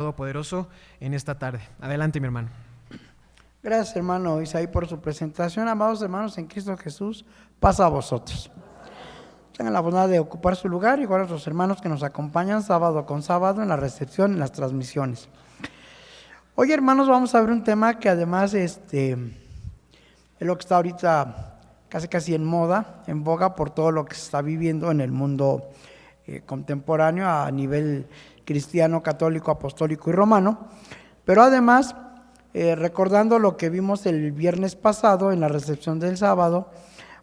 Todopoderoso en esta tarde. Adelante, mi hermano. Gracias, hermano Isaí, por su presentación. Amados hermanos en Cristo Jesús, pasa a vosotros. Tengan la bondad de ocupar su lugar, igual a los hermanos que nos acompañan sábado con sábado en la recepción, en las transmisiones. Hoy, hermanos, vamos a ver un tema que además es lo que está ahorita casi en moda, en boga por todo lo que se está viviendo en el mundo contemporáneo a nivel cristiano, católico, apostólico y romano, pero además recordando lo que vimos el viernes pasado en la recepción del sábado,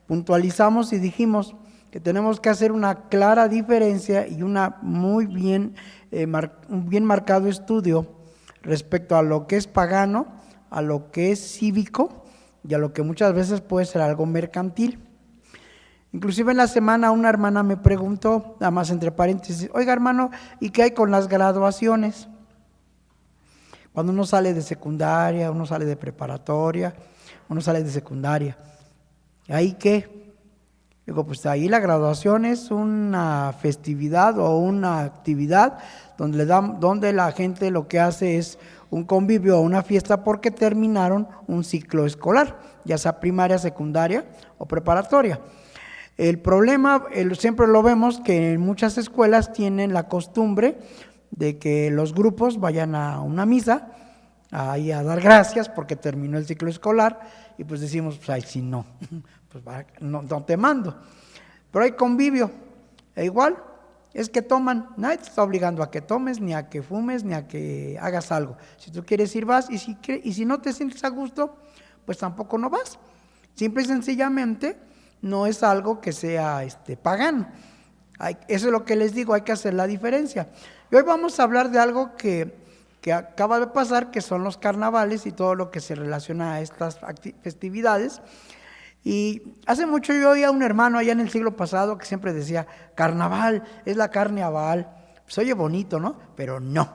puntualizamos y dijimos que tenemos que hacer una clara diferencia y un bien marcado estudio respecto a lo que es pagano, a lo que es cívico y a lo que muchas veces puede ser algo mercantil. Inclusive en la semana una hermana me preguntó, nada más entre paréntesis, oiga hermano, ¿y qué hay con las graduaciones? Cuando uno sale de secundaria, uno sale de preparatoria, uno sale de secundaria, ¿ahí qué? Digo, pues ahí la graduación es una festividad o una actividad donde la gente lo que hace es un convivio o una fiesta porque terminaron un ciclo escolar, ya sea primaria, secundaria o preparatoria. El problema, siempre lo vemos, que en muchas escuelas tienen la costumbre de que los grupos vayan a una misa, ahí a dar gracias porque terminó el ciclo escolar, y pues decimos, pues ay, si no, pues no te mando. Pero hay convivio, e igual, es que toman, nadie te está obligando a que tomes, ni a que fumes, ni a que hagas algo. Si tú quieres ir, vas, y si no te sientes a gusto, pues tampoco no vas. Simple y sencillamente, no es algo que sea pagano. Eso es lo que les digo, hay que hacer la diferencia. Y hoy vamos a hablar de algo que acaba de pasar, que son los carnavales y todo lo que se relaciona a estas festividades. Y hace mucho yo oía a un hermano allá en el siglo pasado que siempre decía, carnaval, es la carne a Baal. Pues oye bonito, ¿no? Pero no,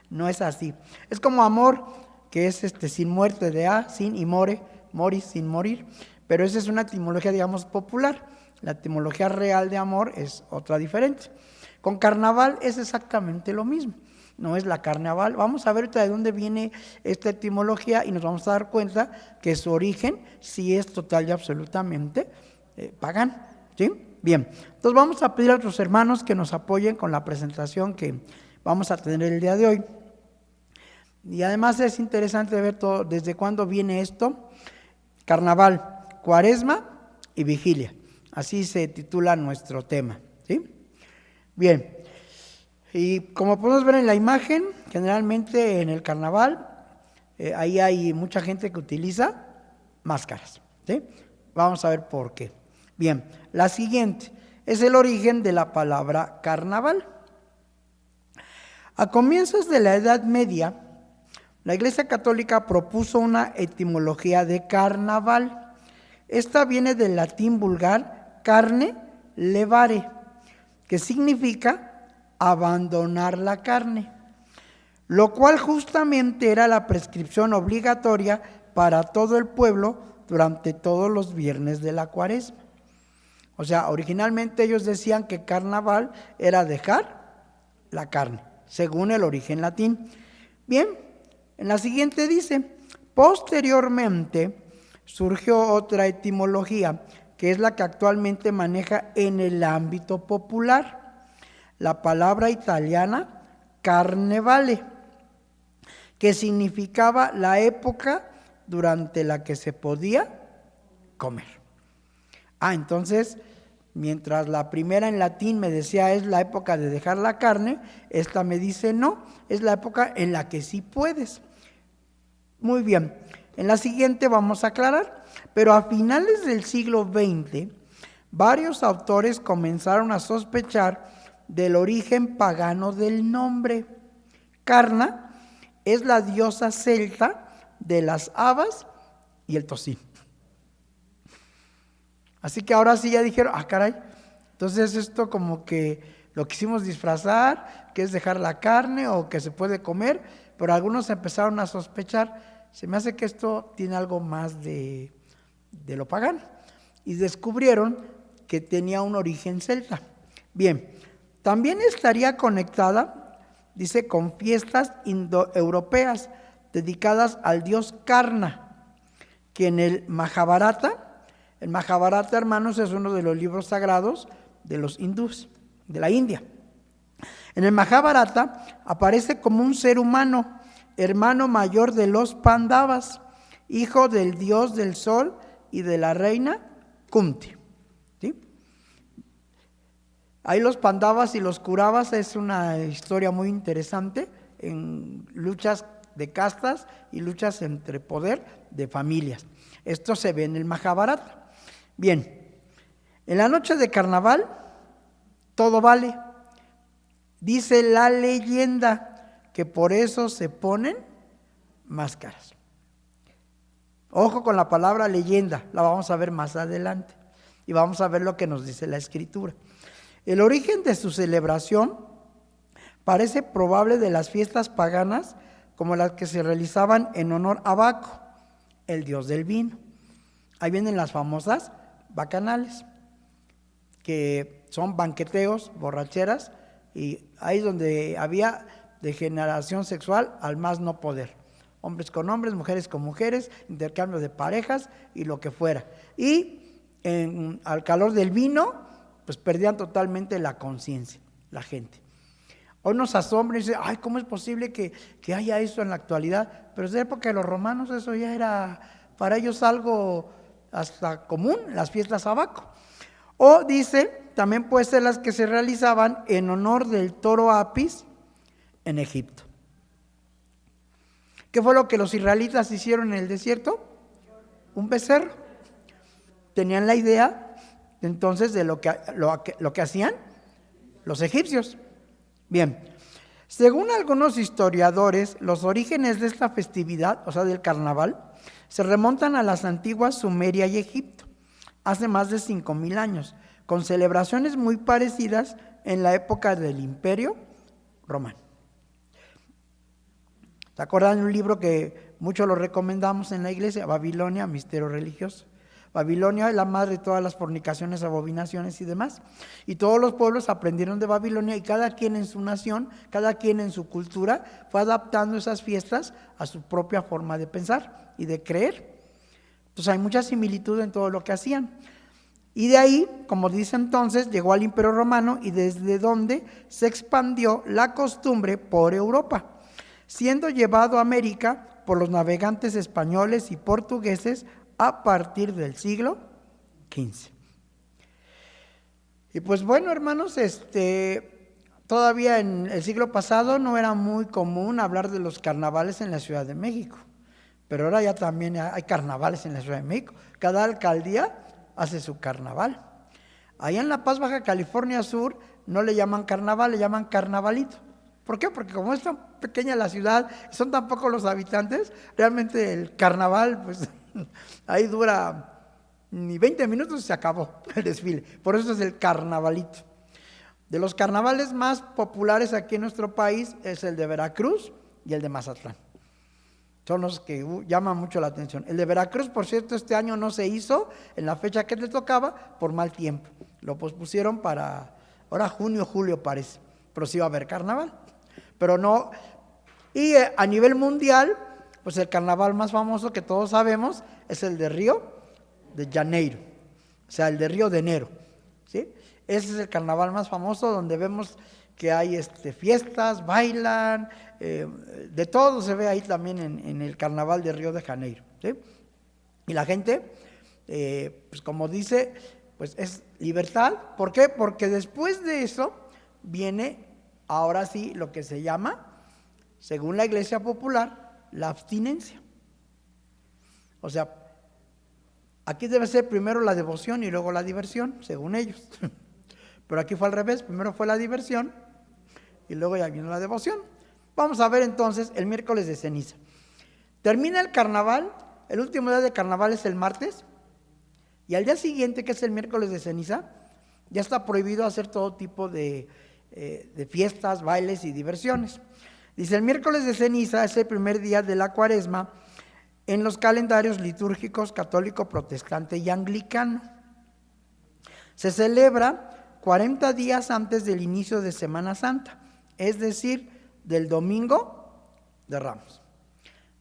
no es así. Es como amor, que es sin muerte de sin y moris sin morir. Pero esa es una etimología, digamos, popular. La etimología real de amor es otra diferente. Con carnaval es exactamente lo mismo. No es la carnaval. Vamos a ver ahorita de dónde viene esta etimología y nos vamos a dar cuenta que su origen sí es total y absolutamente pagano. ¿Sí? Bien. Entonces vamos a pedir a otros hermanos que nos apoyen con la presentación que vamos a tener el día de hoy. Y además es interesante ver todo, desde cuándo viene esto. Carnaval, Cuaresma y Vigilia. Así se titula nuestro tema. ¿Sí? Bien. Y como podemos ver en la imagen, generalmente en el carnaval, ahí hay mucha gente que utiliza máscaras. ¿Sí? Vamos a ver por qué. Bien, la siguiente es el origen de la palabra carnaval. A comienzos de la Edad Media, la Iglesia Católica propuso una etimología de carnaval. Esta viene del latín vulgar carne levare, que significa abandonar la carne, lo cual justamente era la prescripción obligatoria para todo el pueblo durante todos los viernes de la Cuaresma. O sea, originalmente ellos decían que carnaval era dejar la carne, según el origen latín. Bien, en la siguiente dice, posteriormente surgió otra etimología, que es la que actualmente maneja en el ámbito popular, la palabra italiana carnevale, que significaba la época durante la que se podía comer. Entonces, mientras la primera en latín me decía es la época de dejar la carne, esta me dice no, es la época en la que sí puedes. Muy bien, en la siguiente vamos a aclarar, pero a finales del siglo XX, varios autores comenzaron a sospechar del origen pagano del nombre. Carna es la diosa celta de las habas y el tocino. Así que ahora sí ya dijeron, caray, entonces esto como que lo quisimos disfrazar, que es dejar la carne o que se puede comer, pero algunos empezaron a sospechar, se me hace que esto tiene algo más de lo pagano. Y descubrieron que tenía un origen celta. Bien, también estaría conectada dice, con fiestas indoeuropeas dedicadas al dios Karna, que en el Mahabharata, hermanos, es uno de los libros sagrados de los hindúes, de la India. En el Mahabharata aparece como un ser humano, hermano mayor de los Pandavas, hijo del dios del sol y de la reina Kunti. ¿Sí? Ahí los Pandavas y los Kauravas es una historia muy interesante en luchas de castas y luchas entre poder de familias. Esto se ve en el Mahabharata. Bien, en la noche de carnaval todo vale. Dice la leyenda que por eso se ponen máscaras. Ojo con la palabra leyenda, la vamos a ver más adelante y vamos a ver lo que nos dice la Escritura. El origen de su celebración parece probable de las fiestas paganas como las que se realizaban en honor a Baco, el dios del vino. Ahí vienen las famosas bacanales, que son banqueteos, borracheras, y ahí es donde había degeneración sexual al más no poder. Hombres con hombres, mujeres con mujeres, intercambio de parejas y lo que fuera. Y al calor del vino, pues perdían totalmente la conciencia, la gente. Hoy nos asombra y dice, ay, ¿cómo es posible que haya eso en la actualidad? Pero desde la época de los romanos eso ya era para ellos algo hasta común, las fiestas a Baco. O dice, también puede ser las que se realizaban en honor del toro Apis en Egipto. ¿Qué fue lo que los israelitas hicieron en el desierto? Un becerro. Tenían la idea entonces de lo que hacían los egipcios. Bien, según algunos historiadores, los orígenes de esta festividad, o sea del carnaval, se remontan a las antiguas Sumeria y Egipto, hace más de 5,000 años, con celebraciones muy parecidas en la época del Imperio Romano. ¿Se acuerdan de un libro que muchos lo recomendamos en la iglesia? Babilonia, Misterio Religioso. Babilonia es la madre de todas las fornicaciones, abominaciones y demás. Y todos los pueblos aprendieron de Babilonia y cada quien en su nación, cada quien en su cultura, fue adaptando esas fiestas a su propia forma de pensar y de creer. Entonces hay mucha similitud en todo lo que hacían. Y de ahí, como dice entonces, llegó al Imperio Romano y desde donde se expandió la costumbre por Europa, siendo llevado a América por los navegantes españoles y portugueses a partir del siglo XV. Y pues bueno, hermanos, todavía en el siglo pasado no era muy común hablar de los carnavales en la Ciudad de México, pero ahora ya también hay carnavales en la Ciudad de México. Cada alcaldía hace su carnaval. Allá en La Paz, Baja California Sur, no le llaman carnaval, le llaman carnavalito. ¿Por qué? Porque como es tan pequeña la ciudad, son tan pocos los habitantes, realmente el carnaval, pues ahí dura ni 20 minutos y se acabó el desfile. Por eso es el carnavalito. De los carnavales más populares aquí en nuestro país es el de Veracruz y el de Mazatlán. Son los que llaman mucho la atención. El de Veracruz, por cierto, este año no se hizo en la fecha que le tocaba por mal tiempo. Lo pospusieron para ahora junio, julio parece, pero sí va a haber carnaval. Pero no, y a nivel mundial, pues el carnaval más famoso que todos sabemos es el de Río de Janeiro, o sea, el de Río de Enero, ¿sí? Ese es el carnaval más famoso donde vemos que hay fiestas, bailan, de todo se ve ahí también en el carnaval de Río de Janeiro, ¿sí? Y la gente, pues como dice, pues es libertad. ¿Por qué? Porque después de eso viene ahora sí lo que se llama, según la Iglesia Popular, la abstinencia. O sea, aquí debe ser primero la devoción y luego la diversión, según ellos. Pero aquí fue al revés, primero fue la diversión y luego ya vino la devoción. Vamos a ver entonces el miércoles de ceniza. Termina el carnaval, el último día de carnaval es el martes, y al día siguiente, que es el miércoles de ceniza, ya está prohibido hacer todo tipo de fiestas, bailes y diversiones. Dice, el miércoles de ceniza es el primer día de la Cuaresma en los calendarios litúrgicos católico, protestante y anglicano. Se celebra 40 días antes del inicio de Semana Santa, es decir, del domingo de Ramos.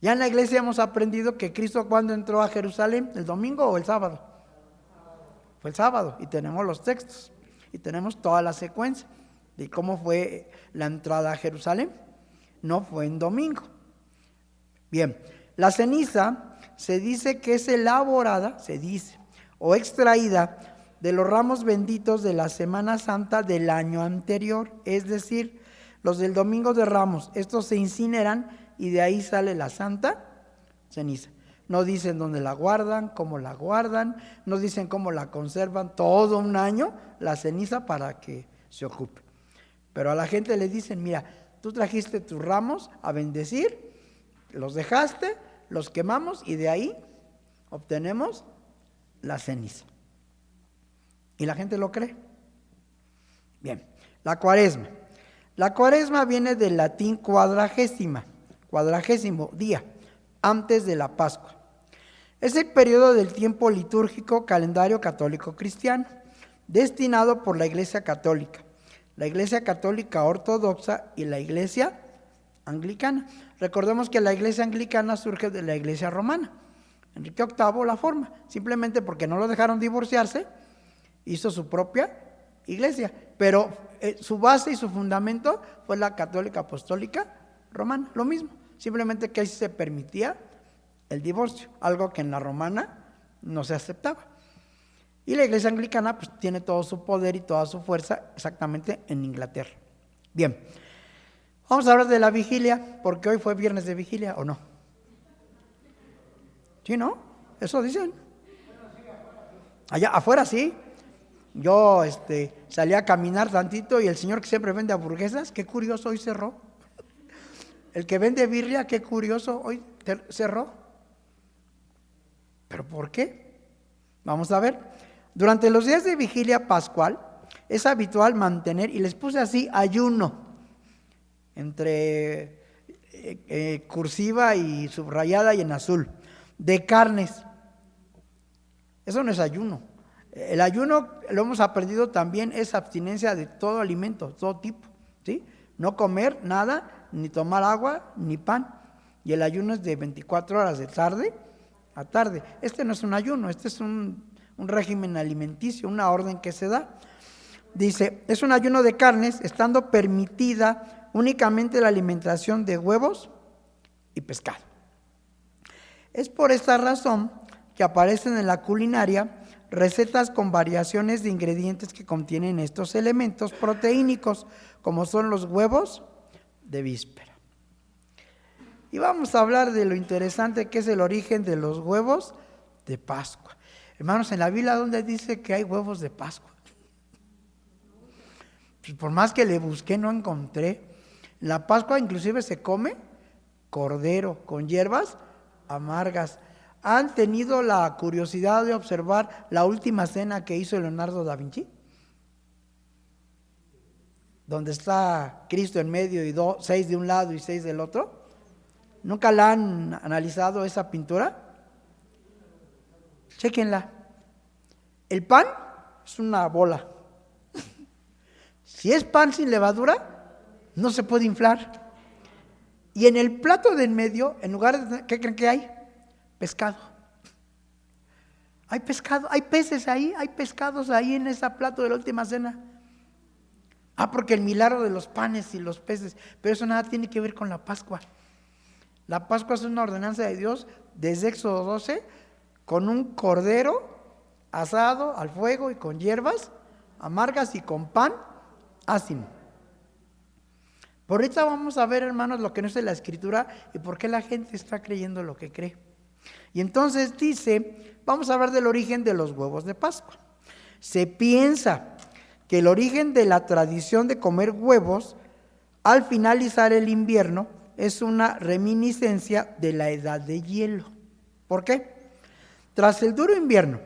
Ya en la iglesia hemos aprendido que Cristo, cuando entró a Jerusalén, ¿el domingo o el sábado? Fue el sábado, y tenemos los textos y tenemos toda la secuencia de cómo fue la entrada a Jerusalén. No fue en domingo. Bien, la ceniza se dice que es elaborada, o extraída de los ramos benditos de la Semana Santa del año anterior, es decir, los del domingo de Ramos. Estos se incineran y de ahí sale la santa ceniza. No dicen dónde la guardan, cómo la guardan, no dicen cómo la conservan todo un año la ceniza para que se ocupe. Pero a la gente le dicen, mira, tú trajiste tus ramos a bendecir, los dejaste, los quemamos y de ahí obtenemos la ceniza. Y la gente lo cree. Bien, la cuaresma. La cuaresma viene del latín cuadragésimo día, antes de la Pascua. Es el periodo del tiempo litúrgico calendario católico cristiano, destinado por la Iglesia Católica Ortodoxa y la Iglesia Anglicana. Recordemos que la Iglesia Anglicana surge de la Iglesia Romana. Enrique VIII la forma, simplemente porque no lo dejaron divorciarse, hizo su propia iglesia, pero su base y su fundamento fue la Católica Apostólica Romana, lo mismo, simplemente que ahí se permitía el divorcio, algo que en la romana no se aceptaba. Y la iglesia anglicana pues tiene todo su poder y toda su fuerza exactamente en Inglaterra. Bien, vamos a hablar de la vigilia, porque hoy fue viernes de vigilia, ¿o no? ¿Sí, no? Eso dicen. Allá afuera sí. Yo salí a caminar tantito y el señor que siempre vende hamburguesas, qué curioso, hoy cerró. El que vende birria, qué curioso, hoy cerró. ¿Pero por qué? Vamos a ver. Durante los días de vigilia pascual es habitual mantener, y les puse así, ayuno, entre cursiva y subrayada y en azul, de carnes. Eso no es ayuno. El ayuno, lo hemos aprendido también, es abstinencia de todo alimento, todo tipo, ¿sí? No comer nada, ni tomar agua, ni pan. Y el ayuno es de 24 horas de tarde a tarde. Este no es un ayuno, este es un régimen alimenticio, una orden que se da. Dice, es un ayuno de carnes, estando permitida únicamente la alimentación de huevos y pescado. Es por esta razón que aparecen en la culinaria recetas con variaciones de ingredientes que contienen estos elementos proteínicos, como son los huevos de víspera. Y vamos a hablar de lo interesante que es el origen de los huevos de Pascua. Hermanos, en la Biblia, ¿dónde dice que hay huevos de Pascua? Pues por más que le busqué, no encontré. En la Pascua inclusive se come cordero con hierbas amargas. ¿Han tenido la curiosidad de observar la última cena que hizo Leonardo da Vinci? Donde está Cristo en medio y 6 de un lado y 6 del otro. ¿Nunca la han analizado esa pintura? Chéquenla. El pan es una bola. Si es pan sin levadura, no se puede inflar. Y en el plato de en medio, en lugar de, ¿qué creen que hay? Pescado. Hay pescado, hay peces ahí, hay pescados ahí en ese plato de la última cena. Porque el milagro de los panes y los peces, pero eso nada tiene que ver con la Pascua. La Pascua es una ordenanza de Dios desde Éxodo 12, con un cordero asado al fuego y con hierbas amargas y con pan ácimo. Por ahorita vamos a ver, hermanos, lo que no es de la Escritura y por qué la gente está creyendo lo que cree. Y entonces dice, vamos a hablar del origen de los huevos de Pascua. Se piensa que el origen de la tradición de comer huevos al finalizar el invierno es una reminiscencia de la edad de hielo. ¿Por qué? Tras el duro invierno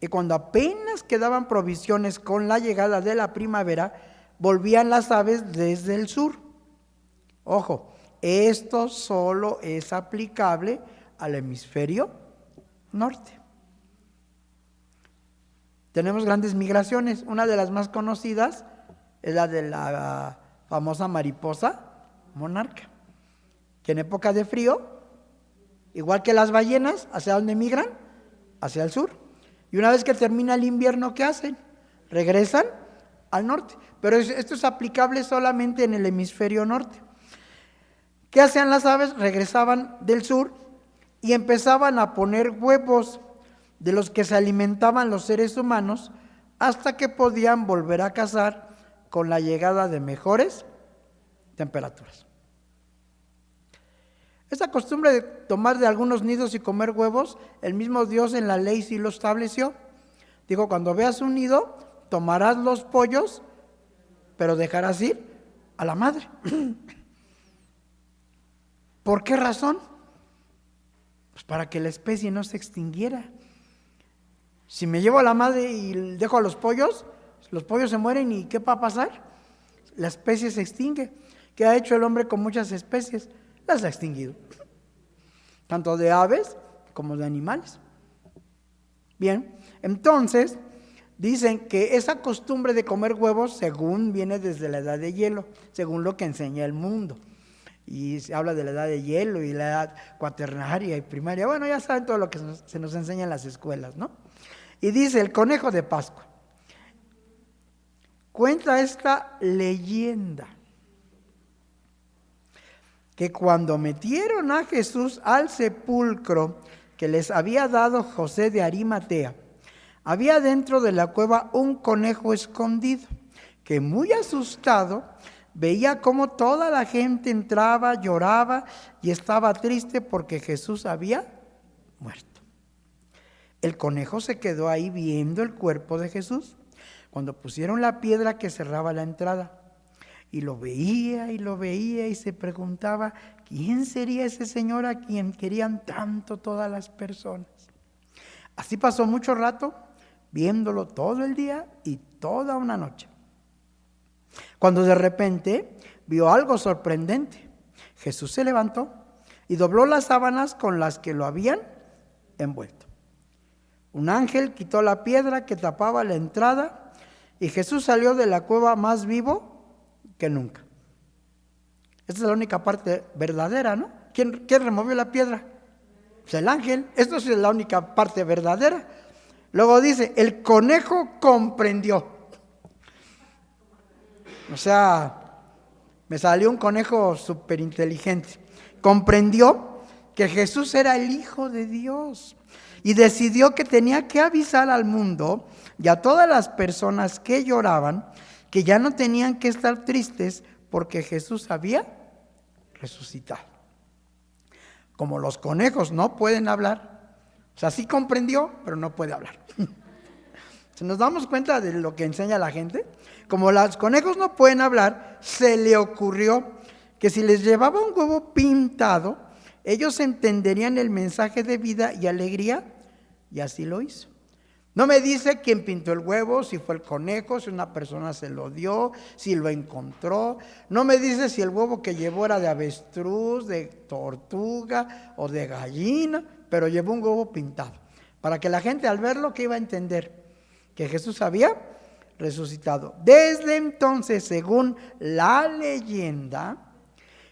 y cuando apenas quedaban provisiones con la llegada de la primavera, volvían las aves desde el sur. Ojo, esto solo es aplicable al hemisferio norte. Tenemos grandes migraciones. Una de las más conocidas es la de la famosa mariposa monarca, que en época de frío, igual que las ballenas, ¿hacia dónde migran? Hacia el sur. Y una vez que termina el invierno, ¿qué hacen? Regresan al norte. Pero esto es aplicable solamente en el hemisferio norte. ¿Qué hacían las aves? Regresaban del sur y empezaban a poner huevos de los que se alimentaban los seres humanos hasta que podían volver a cazar con la llegada de mejores temperaturas. Esa costumbre de tomar de algunos nidos y comer huevos, el mismo Dios en la ley sí lo estableció. Dijo, cuando veas un nido, tomarás los pollos, pero dejarás ir a la madre. ¿Por qué razón? Pues para que la especie no se extinguiera. Si me llevo a la madre y dejo a los pollos se mueren y ¿qué va a pasar? La especie se extingue. ¿Qué ha hecho el hombre con muchas especies? Las ha extinguido, tanto de aves como de animales. Bien, entonces dicen que esa costumbre de comer huevos, según viene desde la edad de hielo, según lo que enseña el mundo. Y se habla de la edad de hielo y la edad cuaternaria y primaria. Bueno, ya saben todo lo que se nos enseña en las escuelas, ¿no? Y dice el conejo de Pascua. Cuenta esta leyenda que cuando metieron a Jesús al sepulcro que les había dado José de Arimatea, había dentro de la cueva un conejo escondido, que muy asustado veía cómo toda la gente entraba, lloraba y estaba triste porque Jesús había muerto. El conejo se quedó ahí viendo el cuerpo de Jesús cuando pusieron la piedra que cerraba la entrada. Y lo veía y se preguntaba, ¿quién sería ese señor a quien querían tanto todas las personas? Así pasó mucho rato, viéndolo todo el día y toda una noche. Cuando de repente vio algo sorprendente, Jesús se levantó y dobló las sábanas con las que lo habían envuelto. Un ángel quitó la piedra que tapaba la entrada y Jesús salió de la cueva más vivo que nunca. Esta es la única parte verdadera, ¿no? ¿Quién removió la piedra? Pues el ángel. Esto es la única parte verdadera. Luego dice, el conejo comprendió. O sea, me salió un conejo súper inteligente. Comprendió que Jesús era el Hijo de Dios y decidió que tenía que avisar al mundo y a todas las personas que lloraban que ya no tenían que estar tristes porque Jesús había resucitado. Como los conejos no pueden hablar, o sea, sí comprendió, pero no puede hablar. ¿Se nos damos cuenta de lo que enseña la gente? Como los conejos no pueden hablar, se le ocurrió que si les llevaba un huevo pintado, ellos entenderían el mensaje de vida y alegría, y así lo hizo. No me dice quién pintó el huevo, si fue el conejo, si una persona se lo dio, si lo encontró. No me dice si el huevo que llevó era de avestruz, de tortuga o de gallina, pero llevó un huevo pintado. Para que la gente al verlo, ¿qué iba a entender? Que Jesús había resucitado. Desde entonces, según la leyenda,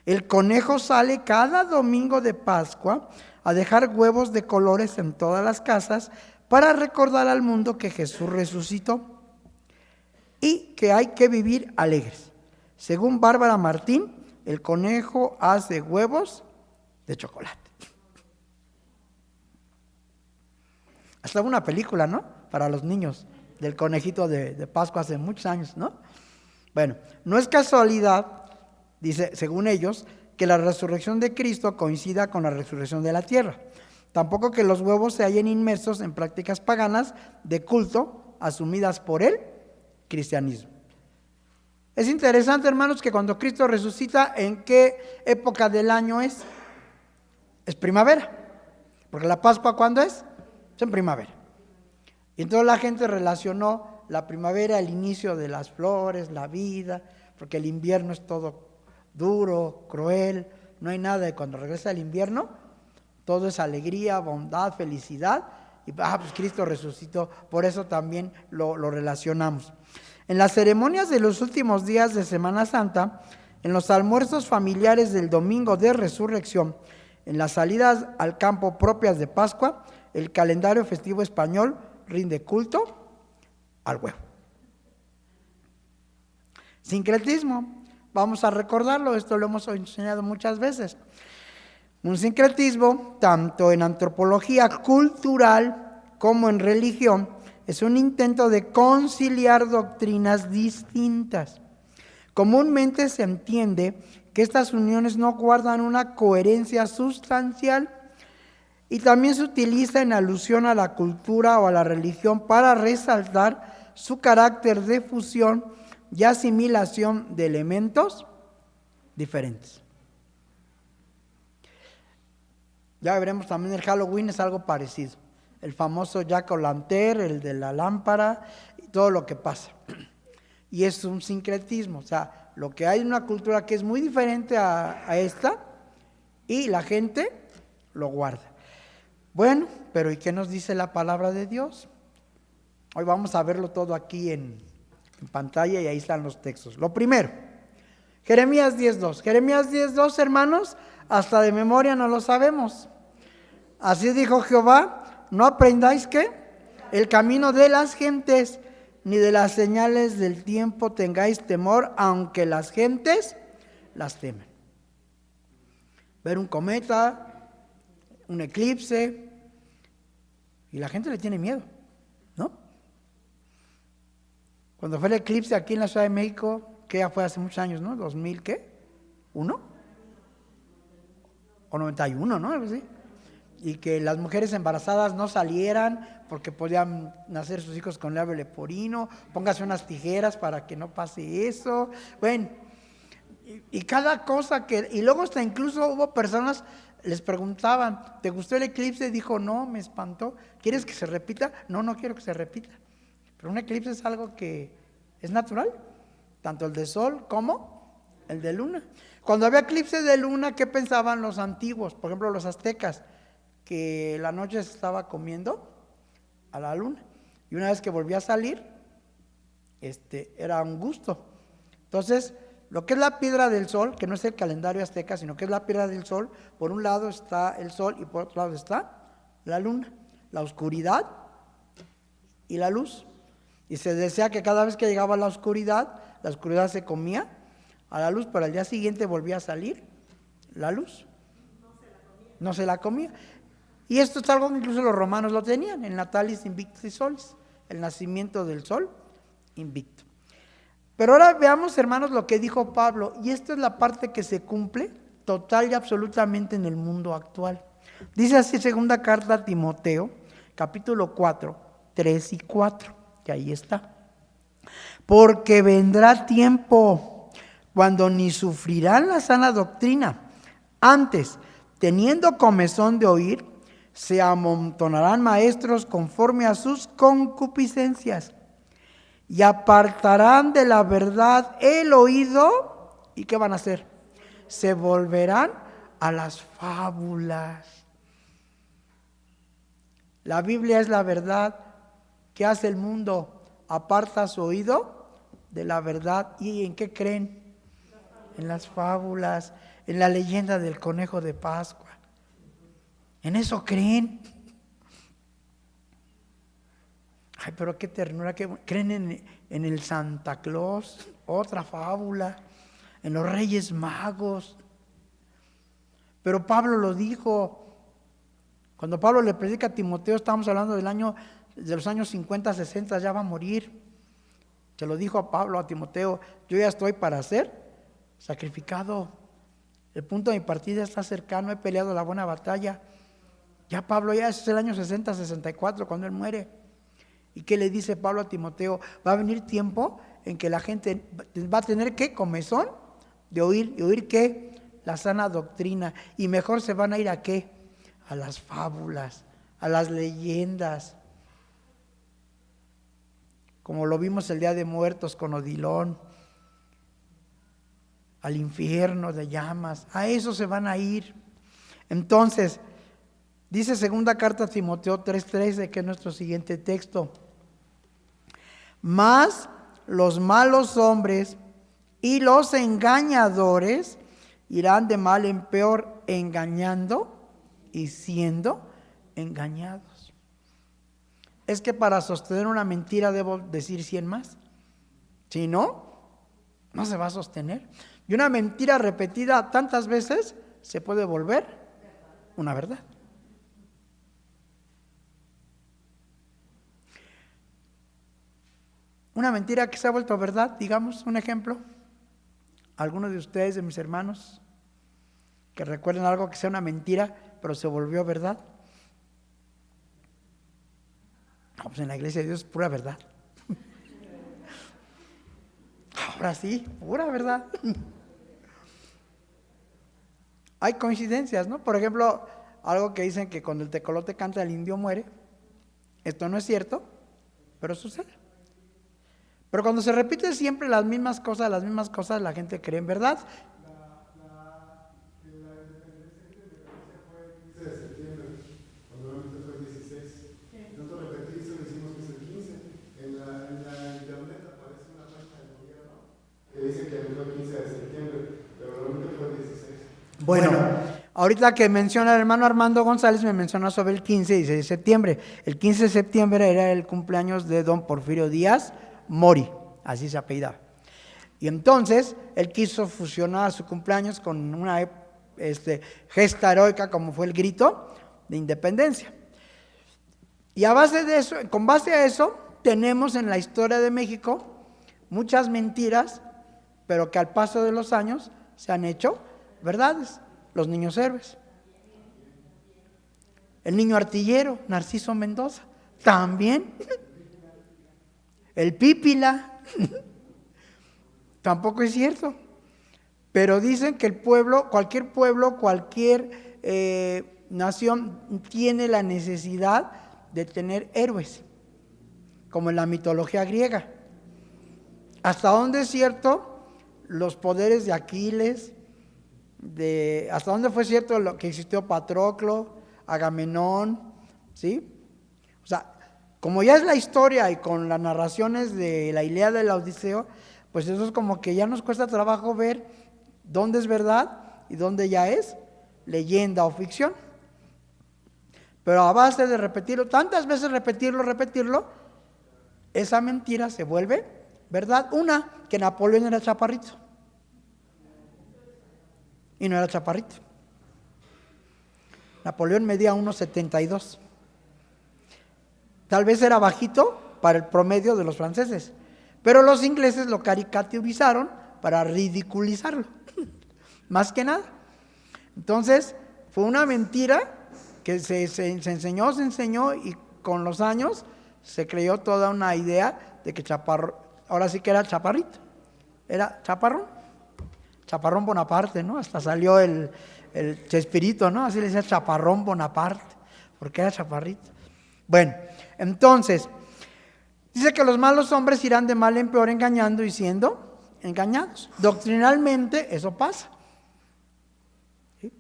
el conejo sale cada domingo de Pascua a dejar huevos de colores en todas las casas para recordar al mundo que Jesús resucitó y que hay que vivir alegres. Según Bárbara Martín, el conejo hace huevos de chocolate. Hasta una película, ¿no? Para los niños, del conejito de Pascua hace muchos años, ¿no? Bueno, no es casualidad, dice, según ellos, que la resurrección de Cristo coincida con la resurrección de la tierra. Tampoco que los huevos se hallen inmersos en prácticas paganas de culto asumidas por el cristianismo. Es interesante, hermanos, que cuando Cristo resucita, ¿en qué época del año es? Es primavera. Porque la Pascua, ¿cuándo es? Es en primavera. Y entonces la gente relacionó la primavera, el inicio de las flores, la vida, porque el invierno es todo duro, cruel, no hay nada. Y cuando regresa el invierno, todo es alegría, bondad, felicidad. Y pues Cristo resucitó, por eso también lo relacionamos. En las ceremonias de los últimos días de Semana Santa, en los almuerzos familiares del domingo de resurrección, en las salidas al campo propias de Pascua, el calendario festivo español rinde culto al huevo. Sincretismo, vamos a recordarlo, esto lo hemos enseñado muchas veces. Un sincretismo, tanto en antropología cultural como en religión, es un intento de conciliar doctrinas distintas. Comúnmente se entiende que estas uniones no guardan una coherencia sustancial y también se utiliza en alusión a la cultura o a la religión para resaltar su carácter de fusión y asimilación de elementos diferentes. Ya veremos también el Halloween es algo parecido. El famoso Jack-o'-lantern, el de la lámpara, y todo lo que pasa. Y es un sincretismo, o sea, lo que hay en una cultura que es muy diferente a esta, y la gente lo guarda. Bueno, pero ¿y qué nos dice la palabra de Dios? Hoy vamos a verlo todo aquí en pantalla y ahí están los textos. Lo primero, Jeremías 10:2. Jeremías 10:2, hermanos, hasta de memoria no lo sabemos. Así dijo Jehová, no aprendáis ¿qué? El camino de las gentes, ni de las señales del tiempo tengáis temor, aunque las gentes las temen. Ver un cometa, un eclipse, y la gente le tiene miedo, ¿no? Cuando fue el eclipse aquí en la Ciudad de México, que ya fue hace muchos años, ¿no? ¿2000 qué? ¿1? O 91, ¿no? Algo así. Y que las mujeres embarazadas no salieran porque podían nacer sus hijos con labio leporino, póngase unas tijeras para que no pase eso. Bueno, y cada cosa que... Y luego hasta incluso hubo personas, les preguntaban, ¿te gustó el eclipse? Dijo, no, me espantó. ¿Quieres que se repita? No, no quiero que se repita. Pero un eclipse es algo que es natural, tanto el de sol como el de luna. Cuando había eclipse de luna, ¿qué pensaban los antiguos? Por ejemplo, los aztecas, que la noche se estaba comiendo a la luna. Y una vez que volvía a salir, era un gusto. Entonces, lo que es la piedra del sol, que no es el calendario azteca, sino que es la piedra del sol, por un lado está el sol y por otro lado está la luna, la oscuridad y la luz. Y se decía que cada vez que llegaba la oscuridad se comía a la luz, pero al día siguiente volvía a salir la luz. No se la comía. Y esto es algo que incluso los romanos lo tenían, el natalis invictus solis, el nacimiento del sol invicto. Pero ahora veamos, hermanos, lo que dijo Pablo, y esta es la parte que se cumple total y absolutamente en el mundo actual. Dice así segunda carta a Timoteo, capítulo 4, 3 y 4, que ahí está. Porque vendrá tiempo cuando ni sufrirán la sana doctrina, antes, teniendo comezón de oír, se amontonarán maestros conforme a sus concupiscencias y apartarán de la verdad el oído. ¿Y qué van a hacer? Se volverán a las fábulas. La Biblia es la verdad. ¿Qué hace el mundo? Aparta su oído de la verdad. ¿Y en qué creen? En las fábulas, en la leyenda del conejo de Pascua. ¿En eso creen? Ay, pero qué ternura, creen en el Santa Claus, otra fábula, en los Reyes Magos. Pero Pablo lo dijo. Cuando Pablo le predica a Timoteo, estamos hablando de los años 50, 60, ya va a morir. Se lo dijo a Pablo, a Timoteo, yo ya estoy para ser sacrificado. El punto de mi partida está cercano, he peleado la buena batalla. Ya Pablo, ya es el año 60, 64 cuando él muere. ¿Y qué le dice Pablo a Timoteo? Va a venir tiempo en que la gente va a tener ¿qué? Comezón de oír. ¿Y oír qué? La sana doctrina. Y mejor se van a ir ¿a qué? A las fábulas, a las leyendas. Como lo vimos el Día de Muertos con Odilón. Al infierno de llamas. A eso se van a ir. Entonces, dice segunda carta a Timoteo 3:13, que es nuestro siguiente texto. Mas los malos hombres Y los engañadores irán de mal en peor, engañando y siendo engañados. Es que para sostener una mentira debo decir 100 más. Si no, no se va a sostener. Y una mentira repetida tantas veces se puede volver una verdad. Una mentira que se ha vuelto verdad, digamos, un ejemplo. Algunos de ustedes, de mis hermanos, que recuerden algo que sea una mentira, pero se volvió verdad. No, pues en la iglesia de Dios es pura verdad. Ahora sí, pura verdad. Hay coincidencias, ¿no? Por ejemplo, algo que dicen que cuando el tecolote canta el indio muere. Esto no es cierto, pero sucede. Pero cuando se repite siempre las mismas cosas, la gente cree en verdad. La independencia fue el 15 de septiembre, cuando realmente fue el 16. Tanto repetirse decimos que es el 15. En la internet aparece una página del gobierno que dice que fue el 15 de septiembre, pero realmente fue el 16. Bueno, ahorita que menciona el hermano Armando González, me menciona sobre el 15 y 16 de septiembre. El 15 de septiembre era el cumpleaños de don Porfirio Díaz Mori, así se apellidaba. Y entonces él quiso fusionar su cumpleaños con una gesta heroica como fue el grito de independencia. Y a base de eso, con base a eso, tenemos en la historia de México muchas mentiras, pero que al paso de los años se han hecho verdades. Los niños héroes. El niño artillero, Narciso Mendoza, también. El Pípila, tampoco es cierto. Pero dicen que el pueblo, cualquier nación tiene la necesidad de tener héroes, como en la mitología griega. ¿Hasta dónde es cierto los poderes de Aquiles? ¿Hasta dónde fue cierto lo que existió Patroclo, Agamenón? ¿Sí? O sea, como ya es la historia y con las narraciones de la Ilíada y la Odisea, pues eso es como que ya nos cuesta trabajo ver dónde es verdad y dónde ya es leyenda o ficción. Pero a base de repetirlo, tantas veces repetirlo, esa mentira se vuelve verdad. Una, que Napoleón era chaparrito. Y no era chaparrito. Napoleón medía 1,72. Tal vez era bajito para el promedio de los franceses, pero los ingleses lo caricaturizaron para ridiculizarlo, más que nada. Entonces, fue una mentira que se enseñó y con los años se creó toda una idea de que ahora sí que era chaparrito, era Chaparrón Bonaparte, ¿no? Hasta salió el Chespirito, ¿no? Así le decía Chaparrón Bonaparte, porque era chaparrito. Bueno, entonces, dice que los malos hombres irán de mal en peor engañando y siendo engañados. Doctrinalmente eso pasa. ¿Sí?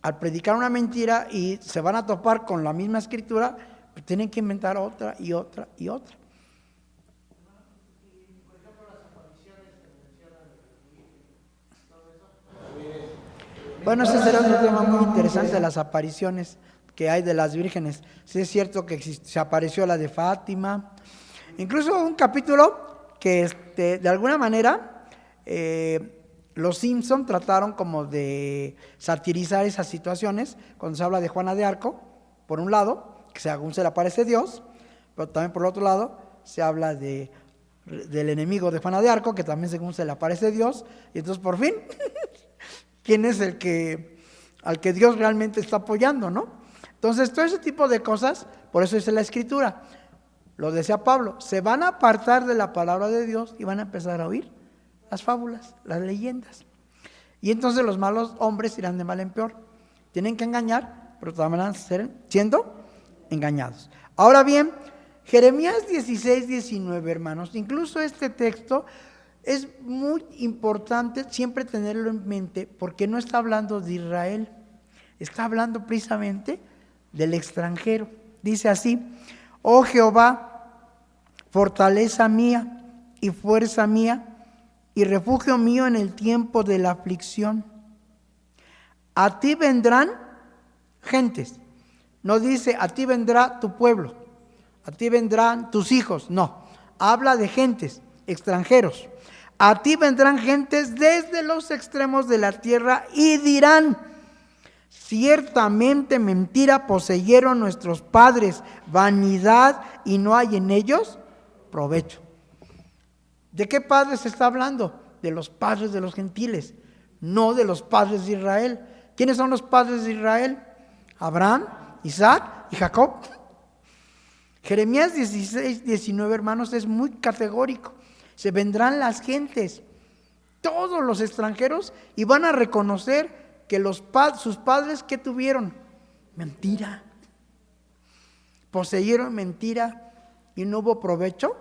Al predicar una mentira y se van a topar con la misma escritura, pues tienen que inventar otra y otra y otra. Bueno, ese será otro tema muy interesante, las apariciones que hay de las vírgenes. Sí es cierto que se apareció la de Fátima. Incluso un capítulo que de alguna manera los Simpson trataron como de satirizar esas situaciones cuando se habla de Juana de Arco, por un lado, que según se le aparece Dios, pero también por el otro lado se habla del enemigo de Juana de Arco, que también según se le aparece Dios, y entonces por fin... ¿Quién es al que Dios realmente está apoyando, no? Entonces, todo ese tipo de cosas, por eso dice la Escritura, lo decía Pablo, se van a apartar de la palabra de Dios y van a empezar a oír las fábulas, las leyendas. Y entonces los malos hombres irán de mal en peor. Tienen que engañar, pero también van a ser siendo engañados. Ahora bien, Jeremías 16, 19, hermanos, incluso este texto... Es muy importante siempre tenerlo en mente porque no está hablando de Israel, está hablando precisamente del extranjero. Dice así: oh Jehová, fortaleza mía y fuerza mía, y refugio mío en el tiempo de la aflicción. A ti vendrán gentes. No dice a ti vendrá tu pueblo, a ti vendrán tus hijos. No, habla de gentes, extranjeros. A ti vendrán gentes desde los extremos de la tierra y dirán: ciertamente mentira poseyeron nuestros padres, vanidad, y no hay en ellos provecho. ¿De qué padres se está hablando? De los padres de los gentiles, no de los padres de Israel. ¿Quiénes son los padres de Israel? Abraham, Isaac y Jacob. Jeremías 16, 19, hermanos, es muy categórico. Se vendrán las gentes, todos los extranjeros, y van a reconocer que sus padres, ¿qué tuvieron? Mentira. Poseyeron mentira y no hubo provecho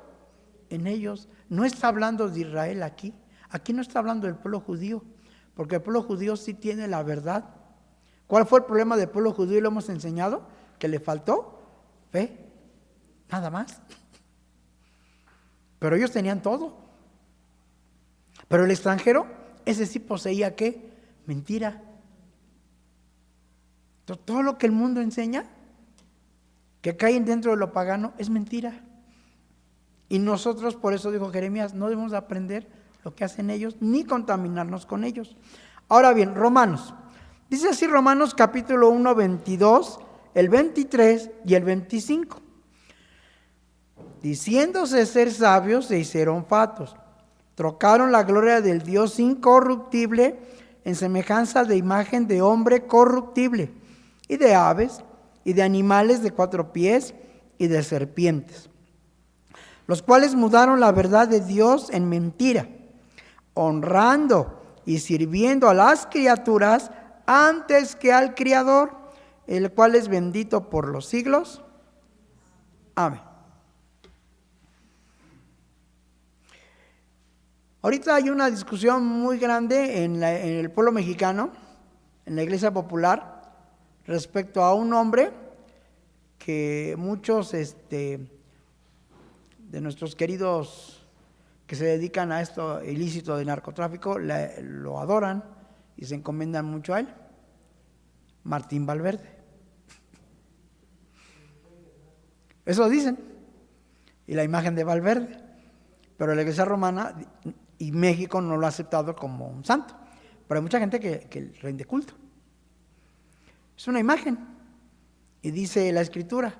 en ellos. No está hablando de Israel aquí. Aquí no está hablando del pueblo judío, porque el pueblo judío sí tiene la verdad. ¿Cuál fue el problema del pueblo judío? Y lo hemos enseñado, que le faltó fe, nada más. Pero ellos tenían todo. Pero el extranjero, ese sí poseía ¿qué? Mentira. Todo lo que el mundo enseña, que caen dentro de lo pagano, es mentira. Y nosotros, por eso dijo Jeremías, no debemos aprender lo que hacen ellos, ni contaminarnos con ellos. Ahora bien, Romanos. Dice así Romanos capítulo 1, 22, el 23 y el 25. Diciéndose ser sabios, se hicieron fatuos. Trocaron la gloria del Dios incorruptible en semejanza de imagen de hombre corruptible, y de aves, y de animales de 4 pies, y de serpientes, los cuales mudaron la verdad de Dios en mentira, honrando y sirviendo a las criaturas antes que al Criador, el cual es bendito por los siglos. Amén. Ahorita hay una discusión muy grande en el pueblo mexicano, en la iglesia popular, respecto a un hombre que muchos de nuestros queridos que se dedican a esto ilícito de narcotráfico lo adoran y se encomiendan mucho a él, Martín Valverde. Eso dicen, y la imagen de Valverde, pero la iglesia romana y México no lo ha aceptado como un santo, pero hay mucha gente que rinde culto. Es una imagen, y dice la Escritura,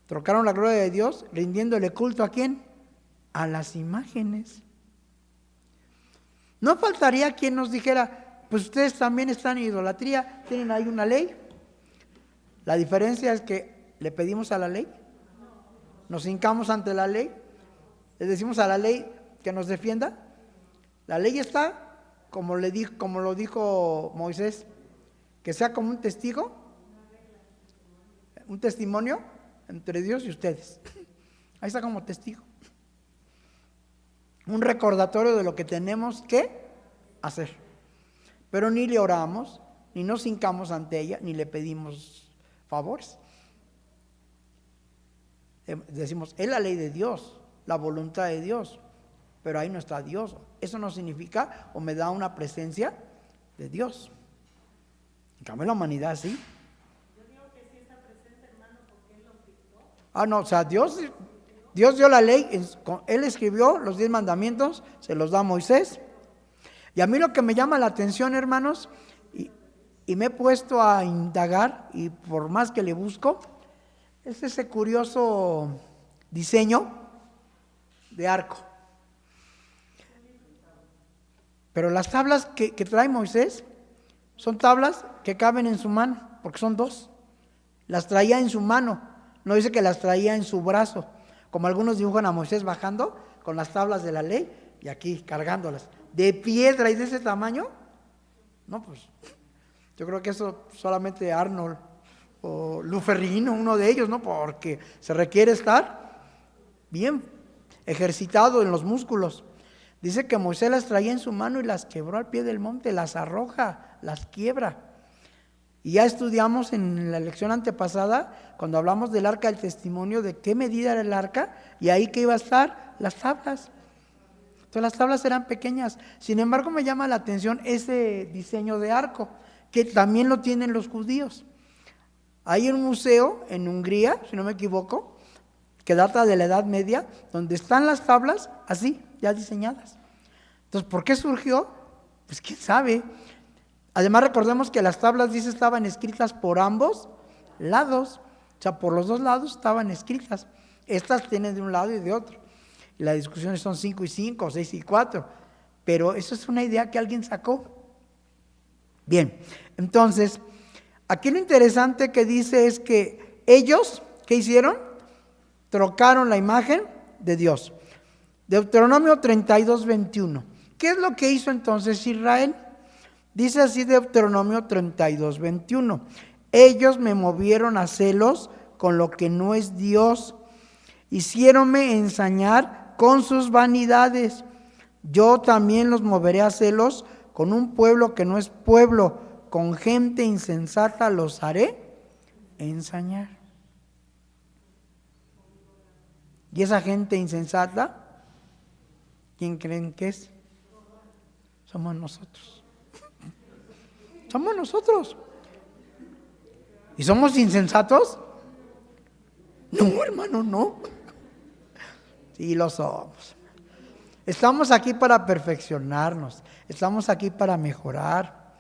trocaron la gloria de Dios rindiéndole culto ¿a quién? A las imágenes. No faltaría quien nos dijera, pues ustedes también están en idolatría, tienen ahí una ley. La diferencia es que le pedimos a la ley, nos hincamos ante la ley, le decimos a la ley que nos defienda. La ley está, como lo dijo Moisés, que sea como un testigo, un testimonio entre Dios y ustedes. Ahí está como testigo. Un recordatorio de lo que tenemos que hacer. Pero ni le oramos, ni nos hincamos ante ella, ni le pedimos favores. Decimos, es la ley de Dios, la voluntad de Dios, pero ahí no está Dios. Eso no significa o me da una presencia de Dios. En cambio la humanidad sí. Yo digo que sí está presente, hermano, porque Él lo dictó. No, o sea, Dios dio la ley, Él escribió los 10 mandamientos, se los da a Moisés. Y a mí lo que me llama la atención, hermanos, y me he puesto a indagar, y por más que le busco, es ese curioso diseño de arco. Pero las tablas que trae Moisés son tablas que caben en su mano, porque son 2. Las traía en su mano, no dice que las traía en su brazo, como algunos dibujan a Moisés bajando con las tablas de la ley y aquí cargándolas. De piedra y de ese tamaño, no, pues yo creo que eso solamente Arnold o Luferrino, uno de ellos, ¿no? Porque se requiere estar bien ejercitado en los músculos. Dice que Moisés las traía en su mano y las quebró al pie del monte, las arroja, las quiebra. Y ya estudiamos en la lección antepasada, cuando hablamos del arca del testimonio, de qué medida era el arca, y ahí que iba a estar las tablas. Entonces las tablas eran pequeñas. Sin embargo, me llama la atención ese diseño de arco, que también lo tienen los judíos. Hay un museo en Hungría, si no me equivoco, que data de la Edad Media, donde están las tablas así, ya diseñadas. Entonces, ¿por qué surgió? Pues quién sabe. Además, recordemos que las tablas, dice, estaban escritas por ambos lados. O sea, por los dos lados estaban escritas. Estas tienen de un lado y de otro. Y las discusiones son 5 y 5, 6 y 4. Pero eso es una idea que alguien sacó. Bien, entonces, aquí lo interesante que dice es que ellos, ¿qué hicieron? Trocaron la imagen de Dios. Deuteronomio 32, 21. ¿Qué es lo que hizo entonces Israel? Dice así Deuteronomio 32, 21. Ellos me movieron a celos con lo que no es Dios. Hiciéronme ensañar con sus vanidades. Yo también los moveré a celos con un pueblo que no es pueblo. Con gente insensata los haré ensañar. ¿Y esa gente insensata? ¿Quién creen que es? Somos nosotros. Somos nosotros. ¿Y somos insensatos? No, hermano, no. Sí, lo somos. Estamos aquí para perfeccionarnos. Estamos aquí para mejorar.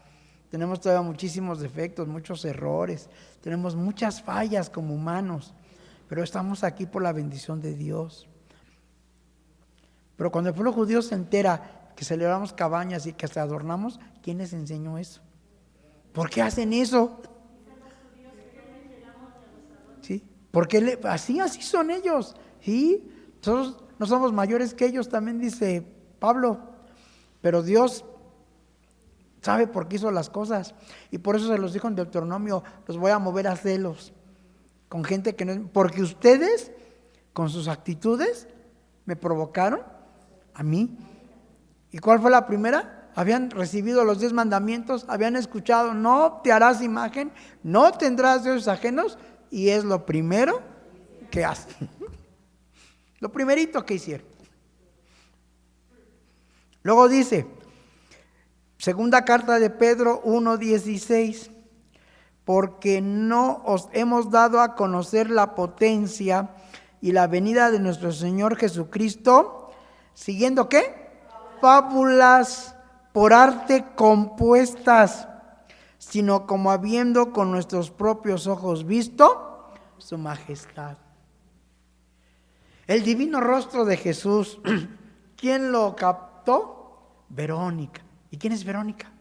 Tenemos todavía muchísimos defectos, muchos errores. Tenemos muchas fallas como humanos. Pero estamos aquí por la bendición de Dios. Pero cuando el pueblo judío se entera que celebramos cabañas y que hasta adornamos, ¿quién les enseñó eso? ¿Por qué hacen eso? ¿Sí? Porque así son ellos. ¿Sí? Nosotros no somos mayores que ellos, también dice Pablo. Pero Dios sabe por qué hizo las cosas. Y por eso se los dijo en Deuteronomio, los voy a mover a celos. Con gente que no es, porque ustedes, con sus actitudes, me provocaron a mí. ¿Y cuál fue la primera? Habían recibido los 10 mandamientos, habían escuchado, no te harás imagen, no tendrás dioses ajenos, y es lo primero que hacen. Lo primerito que hicieron. Luego dice, segunda carta de Pedro 1:16. Porque no os hemos dado a conocer la potencia y la venida de nuestro Señor Jesucristo, siguiendo ¿qué? Fábulas por arte compuestas, sino como habiendo con nuestros propios ojos visto su majestad. El divino rostro de Jesús, ¿quién lo captó? Verónica. ¿Y quién es Verónica?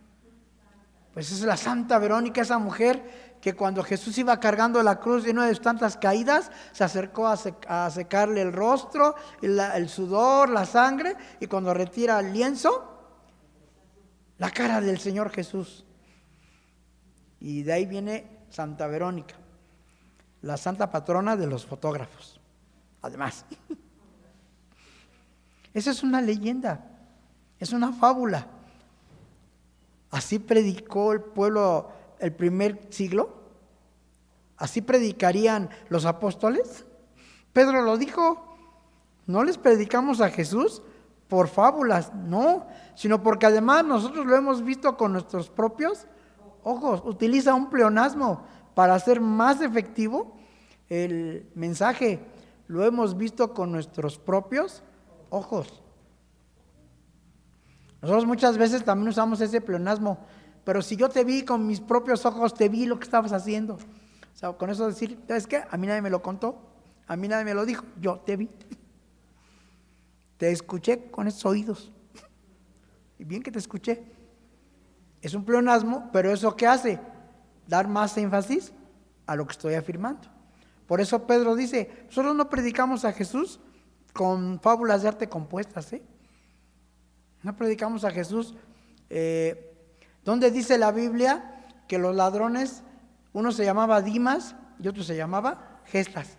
Pues es la Santa Verónica, esa mujer que cuando Jesús iba cargando la cruz lleno de tantas caídas, se acercó a secarle el rostro, el sudor, la sangre, y cuando retira el lienzo, la cara del Señor Jesús. Y de ahí viene Santa Verónica, la santa patrona de los fotógrafos. Además, esa es una leyenda, es una fábula. Así predicó el pueblo el primer siglo. Así predicarían los apóstoles. Pedro lo dijo. No les predicamos a Jesús por fábulas, no, sino porque además nosotros lo hemos visto con nuestros propios ojos. Utiliza un pleonasmo para hacer más efectivo el mensaje. Lo hemos visto con nuestros propios ojos. Nosotros muchas veces también usamos ese pleonasmo, pero si yo te vi con mis propios ojos, te vi lo que estabas haciendo. O sea, con eso decir, ¿sabes qué? A mí nadie me lo contó, a mí nadie me lo dijo, yo te vi. Te escuché con esos oídos. Y bien que te escuché. Es un pleonasmo, pero ¿eso qué hace? Dar más énfasis a lo que estoy afirmando. Por eso Pedro dice, nosotros no predicamos a Jesús con fábulas de arte compuestas, No predicamos a Jesús. ¿Dónde dice la Biblia que los ladrones, uno se llamaba Dimas y otro se llamaba Gestas?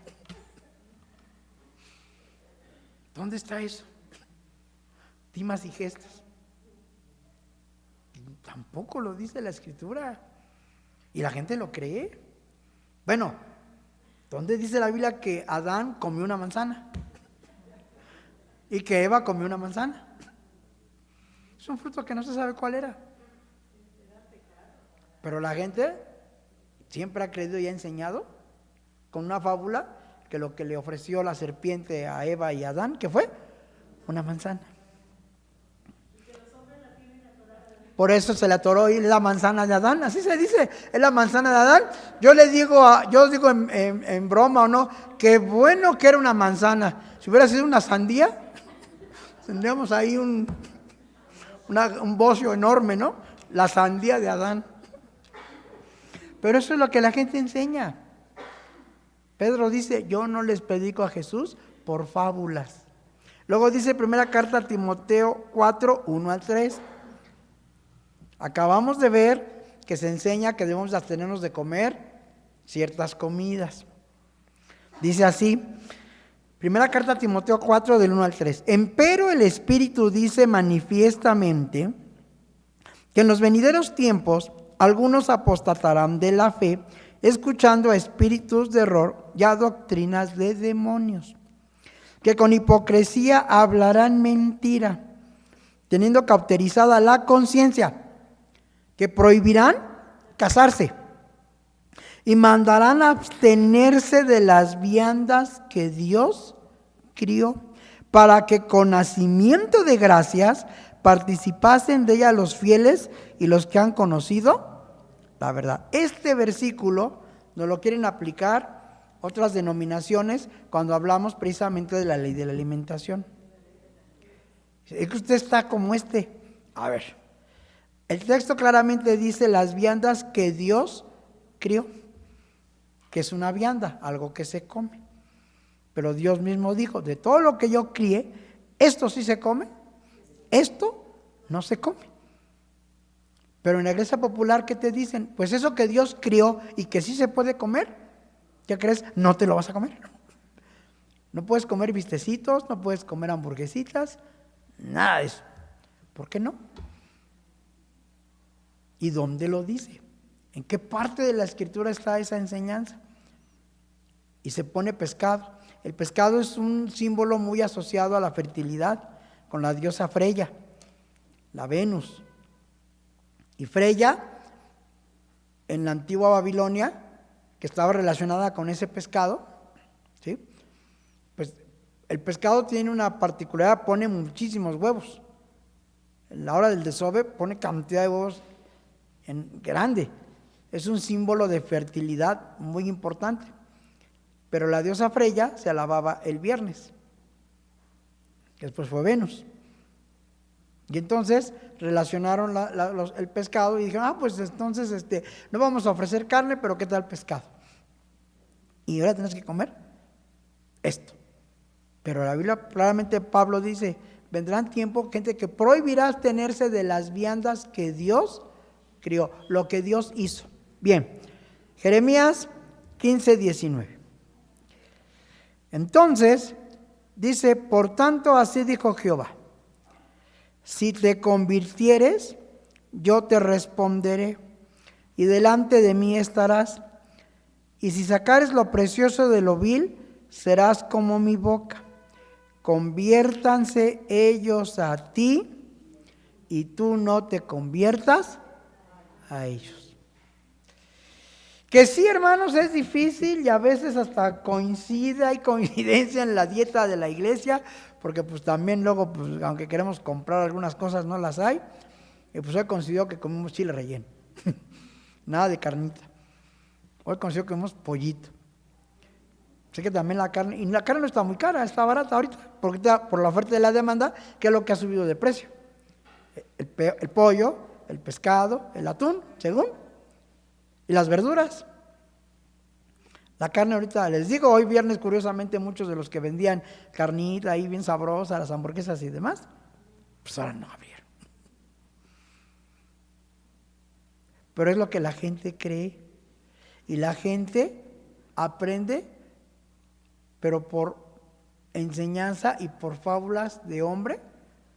¿Dónde está eso? Dimas y Gestas. Tampoco lo dice la Escritura. Y la gente lo cree. Bueno, ¿dónde dice la Biblia que Adán comió una manzana? Y que Eva comió una manzana. Es un fruto que no se sabe cuál era. Pero la gente siempre ha creído y ha enseñado con una fábula que lo que le ofreció la serpiente a Eva y a Adán, ¿qué fue? Una manzana. Por eso se le atoró y la manzana de Adán, así se dice, es la manzana de Adán. Yo digo en broma o no, qué bueno que era una manzana. Si hubiera sido una sandía, tendríamos ahí un bocio enorme, ¿no? La sandía de Adán. Pero eso es lo que la gente enseña. Pedro dice, yo no les predico a Jesús por fábulas. Luego dice primera carta a Timoteo 4, 1 al 3. Acabamos de ver que se enseña que debemos abstenernos de comer ciertas comidas. Dice así, primera carta a Timoteo 4, del 1 al 3. Empero el Espíritu dice manifiestamente que en los venideros tiempos algunos apostatarán de la fe, escuchando a espíritus de error y a doctrinas de demonios, que con hipocresía hablarán mentira, teniendo cauterizada la conciencia, que prohibirán casarse y mandarán abstenerse de las viandas que Dios crió, para que con nacimiento de gracias participasen de ella los fieles y los que han conocido la verdad. Este versículo nos lo quieren aplicar otras denominaciones cuando hablamos precisamente de la ley de la alimentación. Es que usted está como A ver, el texto claramente dice las viandas que Dios crió, que es una vianda, algo que se come. Pero Dios mismo dijo, de todo lo que yo crié, esto sí se come, esto no se come. Pero en la iglesia popular, ¿qué te dicen? Pues eso que Dios crió y que sí se puede comer, ¿qué crees? No te lo vas a comer. No puedes comer bistecitos, no puedes comer hamburguesitas, nada de eso. ¿Por qué no? ¿Y dónde lo dice? ¿En qué parte de la escritura está esa enseñanza? Y se pone pescado. El pescado es un símbolo muy asociado a la fertilidad, con la diosa Freya, la Venus. Y Freya, en la antigua Babilonia, que estaba relacionada con ese pescado, ¿sí? Pues el pescado tiene una particularidad, pone muchísimos huevos. En la hora del desove pone cantidad de huevos grande. Es un símbolo de fertilidad muy importante. Pero la diosa Freya se alababa el viernes, que después fue Venus. Y entonces relacionaron el pescado y dijeron, pues entonces no vamos a ofrecer carne, pero ¿qué tal pescado? Y ahora tienes que comer esto. Pero la Biblia claramente Pablo dice, vendrán tiempos, gente que prohibirá abstenerse de las viandas que Dios crió, lo que Dios hizo. Bien, Jeremías 15, 19. Entonces, dice, por tanto así dijo Jehová, si te convirtieres, yo te responderé, y delante de mí estarás, y si sacares lo precioso de lo vil, serás como mi boca. Conviértanse ellos a ti, y tú no te conviertas a ellos. Que sí, hermanos, es difícil y a veces hasta hay coincidencia en la dieta de la iglesia, porque pues también luego, pues aunque queremos comprar algunas cosas, no las hay, y pues hoy considero que comemos chile relleno, nada de carnita. Hoy considero que comemos pollito. Sé que también la carne, y la carne no está muy cara, está barata ahorita, porque por la oferta y la demanda, que es lo que ha subido de precio. El pollo, el pescado, el atún, según, y las verduras. La carne ahorita, les digo, hoy viernes curiosamente muchos de los que vendían carnita ahí bien sabrosa, las hamburguesas y demás, pues ahora no abrieron. Pero es lo que la gente cree. Y la gente aprende, pero por enseñanza y por fábulas de hombre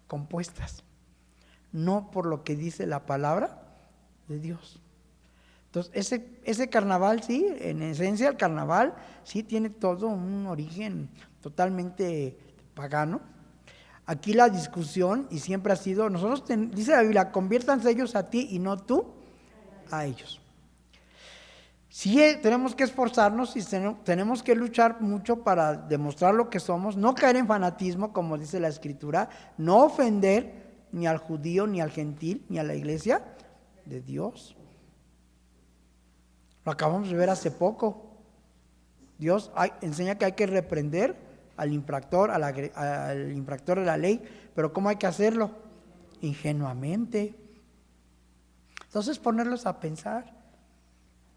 compuestas, no por lo que dice la palabra de Dios. Entonces, ese carnaval, sí, en esencia el carnaval sí tiene todo un origen totalmente pagano. Aquí la discusión, y siempre ha sido, dice la Biblia, conviértanse ellos a ti y no tú a ellos. Sí, tenemos que esforzarnos y tenemos que luchar mucho para demostrar lo que somos, no caer en fanatismo, como dice la Escritura, no ofender ni al judío, ni al gentil, ni a la iglesia de Dios. Lo acabamos de ver hace poco. Dios enseña que hay que reprender al infractor, al infractor de la ley, pero ¿cómo hay que hacerlo? Ingenuamente. Entonces ponerlos a pensar.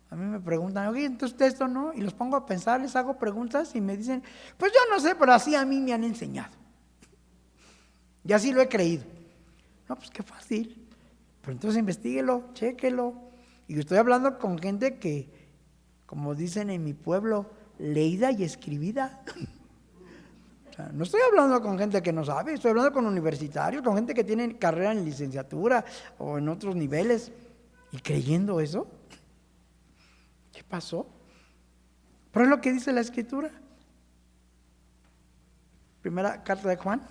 A mí me preguntan, oye, entonces esto no, y los pongo a pensar, les hago preguntas y me dicen, pues yo no sé, pero así a mí me han enseñado. Y así lo he creído. No, pues qué fácil. Pero entonces investíguelo, chéquelo. Y estoy hablando con gente que, como dicen en mi pueblo, leída y escribida. O sea, no estoy hablando con gente que no sabe, estoy hablando con universitarios, con gente que tiene carrera en licenciatura o en otros niveles. Y creyendo eso, ¿qué pasó? Pero es lo que dice la Escritura. Primera carta de Juan.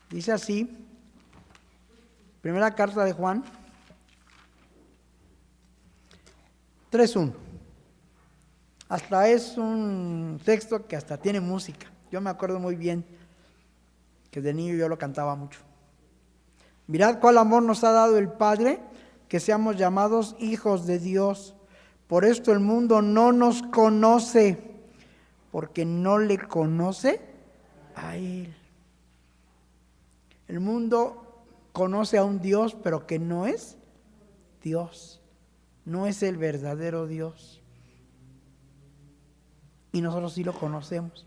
Dice así, primera carta de Juan 3:1. Hasta es un texto que hasta tiene música. Yo me acuerdo muy bien que de niño yo lo cantaba mucho. Mirad cuál amor nos ha dado el Padre, que seamos llamados hijos de Dios. Por esto el mundo no nos conoce, porque no le conoce a Él. El mundo conoce a un Dios, pero que no es Dios. No es el verdadero Dios. Y nosotros sí lo conocemos.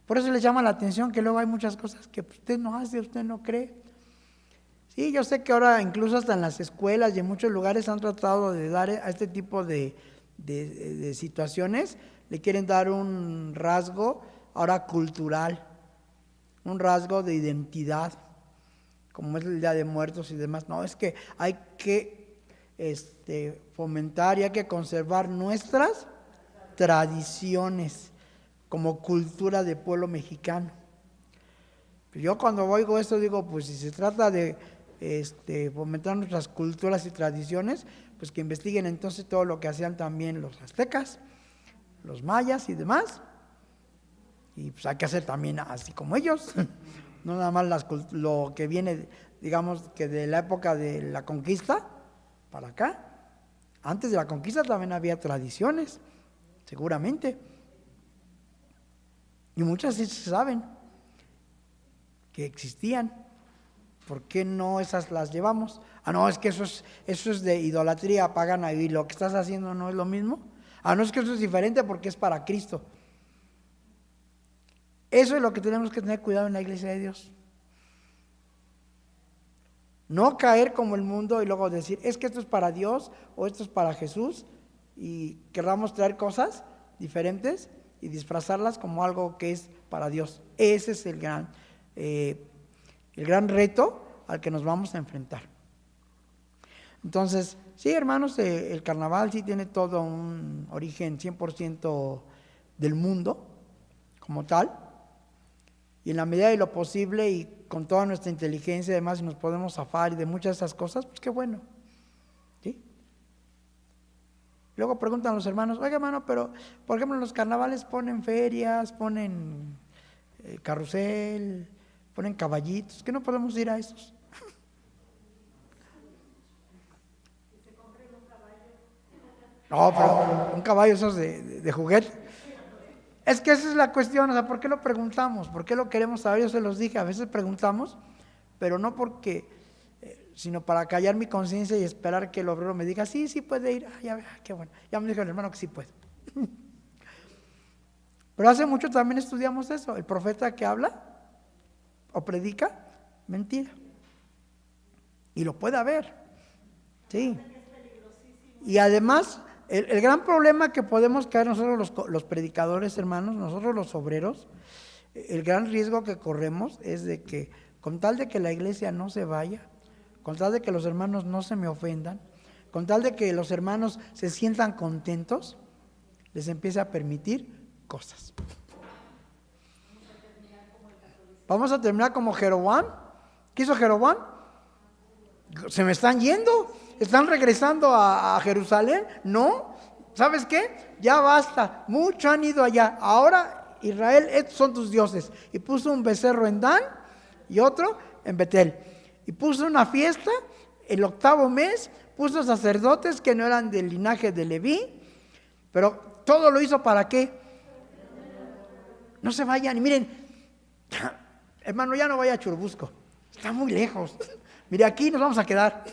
Por eso les llama la atención que luego hay muchas cosas que usted no hace, usted no cree. Sí, yo sé que ahora incluso hasta en las escuelas y en muchos lugares han tratado de dar a este tipo de situaciones, le quieren dar un rasgo ahora cultural, un rasgo de identidad, como es el Día de Muertos y demás. No, es que hay que fomentar y hay que conservar nuestras tradiciones como cultura de pueblo mexicano. Yo cuando oigo esto digo, pues si se trata de fomentar nuestras culturas y tradiciones, pues que investiguen entonces todo lo que hacían también los aztecas, los mayas y demás. Y pues hay que hacer también así como ellos, no nada más lo que viene, digamos, que de la época de la conquista para acá. Antes de la conquista también había tradiciones, seguramente. Y muchas sí se saben que existían. ¿Por qué no esas las llevamos? Ah, no, es que eso es de idolatría pagana y lo que estás haciendo no es lo mismo. Ah, no, es que eso es diferente porque es para Cristo. Eso es lo que tenemos que tener cuidado en la iglesia de Dios. No caer como el mundo y luego decir, es que esto es para Dios o esto es para Jesús y queramos traer cosas diferentes y disfrazarlas como algo que es para Dios. Ese es el gran reto al que nos vamos a enfrentar. Entonces, sí, hermanos, el carnaval sí tiene todo un origen 100% del mundo como tal, y en la medida de lo posible y con toda nuestra inteligencia y demás, si nos podemos zafar y de muchas de esas cosas, pues qué bueno. ¿Sí? Luego preguntan los hermanos, oiga hermano, pero por ejemplo en los carnavales ponen ferias, ponen carrusel, ponen caballitos, ¿qué no podemos ir a esos? No, pero un caballo esos de juguete. Es que esa es la cuestión, o sea, ¿por qué lo preguntamos? ¿Por qué lo queremos saber? Yo se los dije, a veces preguntamos, pero no porque, sino para callar mi conciencia y esperar que el obrero me diga, sí, sí puede ir. Ah, ya, qué bueno, ya me dijo el hermano que sí puede. Pero hace mucho también estudiamos eso, el profeta que habla o predica mentira. Y lo puede haber, sí. Y además, el gran problema que podemos caer nosotros los predicadores, hermanos, nosotros los obreros, el gran riesgo que corremos es de que, con tal de que la iglesia no se vaya, con tal de que los hermanos no se me ofendan, con tal de que los hermanos se sientan contentos, les empiece a permitir cosas. Vamos a terminar como Jeroboam. ¿Qué hizo Jeroboam? Se me están yendo, están regresando a Jerusalén. No, ¿sabes qué? Ya basta, muchos han ido allá. Ahora, Israel, estos son tus dioses. Y puso un becerro en Dan y otro en Betel. Y puso una fiesta el 8º mes, puso sacerdotes que no eran del linaje de Leví, pero todo lo hizo ¿para qué? No se vayan, y miren, hermano, ya no vaya a Churubusco, está muy lejos. Mire, aquí nos vamos a quedar.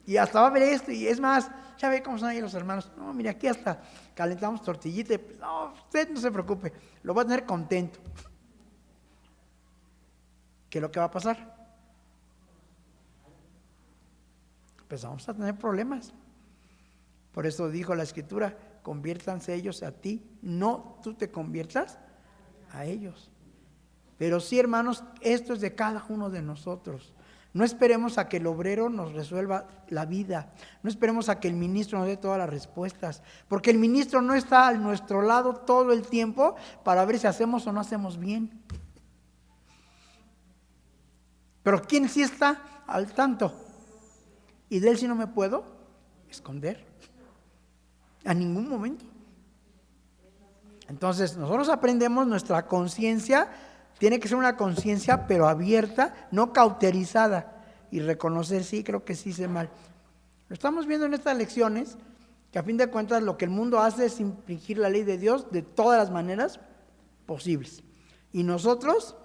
Y hasta va a ver esto, y es más, ya ve cómo son ahí los hermanos. No, mire, aquí hasta calentamos tortillita. No, usted no se preocupe, lo va a tener contento. ¿Qué es lo que va a pasar? Pues vamos a tener problemas. Por eso dijo la Escritura, conviértanse ellos a ti, no tú te conviertas a ellos. Pero sí, hermanos, esto es de cada uno de nosotros. No esperemos a que el obrero nos resuelva la vida. No esperemos a que el ministro nos dé todas las respuestas. Porque el ministro no está a nuestro lado todo el tiempo para ver si hacemos o no hacemos bien. Pero ¿quién sí está al tanto? Y de él sí no me puedo esconder. A ningún momento. Entonces, nosotros aprendemos nuestra conciencia. Tiene que ser una conciencia pero abierta, no cauterizada, y reconocer, sí, creo que sí hice mal. Lo estamos viendo en estas lecciones, que a fin de cuentas lo que el mundo hace es infringir la ley de Dios de todas las maneras posibles. Y nosotros,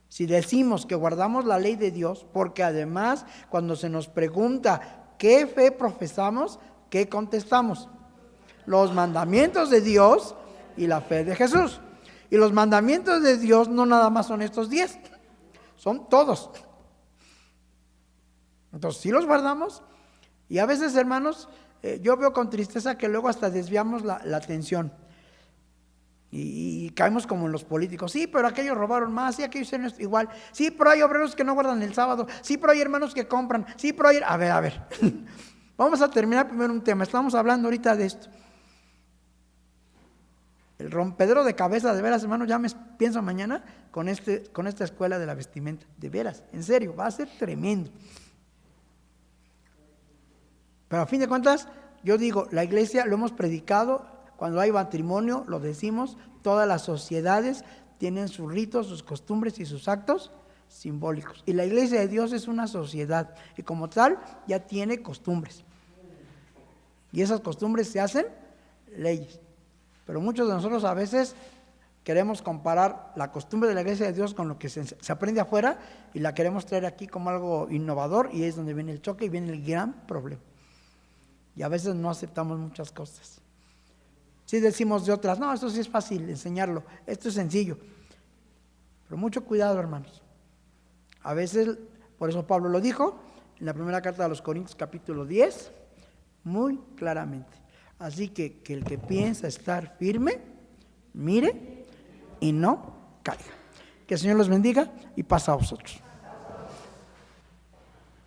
si decimos que guardamos la ley de Dios, porque además cuando se nos pregunta qué fe profesamos, ¿qué contestamos? Los mandamientos de Dios y la fe de Jesús. Y los mandamientos de Dios no nada más son estos 10, son todos. Entonces, sí los guardamos. Y a veces, hermanos, yo veo con tristeza que luego hasta desviamos la atención. Y caemos como en los políticos. Sí, pero aquellos robaron más, sí, aquellos hicieron esto igual. Sí, pero hay obreros que no guardan el sábado. Sí, pero hay hermanos que compran. Sí, pero hay... A ver. Vamos a terminar primero un tema. Estamos hablando ahorita de esto. El rompedero de cabeza, de veras, hermano, ya me pienso mañana con esta escuela de la vestimenta. De veras, en serio, va a ser tremendo. Pero a fin de cuentas, yo digo, la iglesia lo hemos predicado, cuando hay matrimonio, lo decimos, todas las sociedades tienen sus ritos, sus costumbres y sus actos simbólicos. Y la iglesia de Dios es una sociedad, y como tal, ya tiene costumbres. Y esas costumbres se hacen leyes. Pero muchos de nosotros a veces queremos comparar la costumbre de la iglesia de Dios con lo que se aprende afuera y la queremos traer aquí como algo innovador, y es donde viene el choque y viene el gran problema. Y a veces no aceptamos muchas cosas. Sí decimos de otras, no, esto sí es fácil enseñarlo, esto es sencillo. Pero mucho cuidado, hermanos. A veces, por eso Pablo lo dijo en la primera carta de los Corintios capítulo 10, muy claramente. Así que el que piensa estar firme, mire y no caiga. Que el Señor los bendiga y paz a vosotros.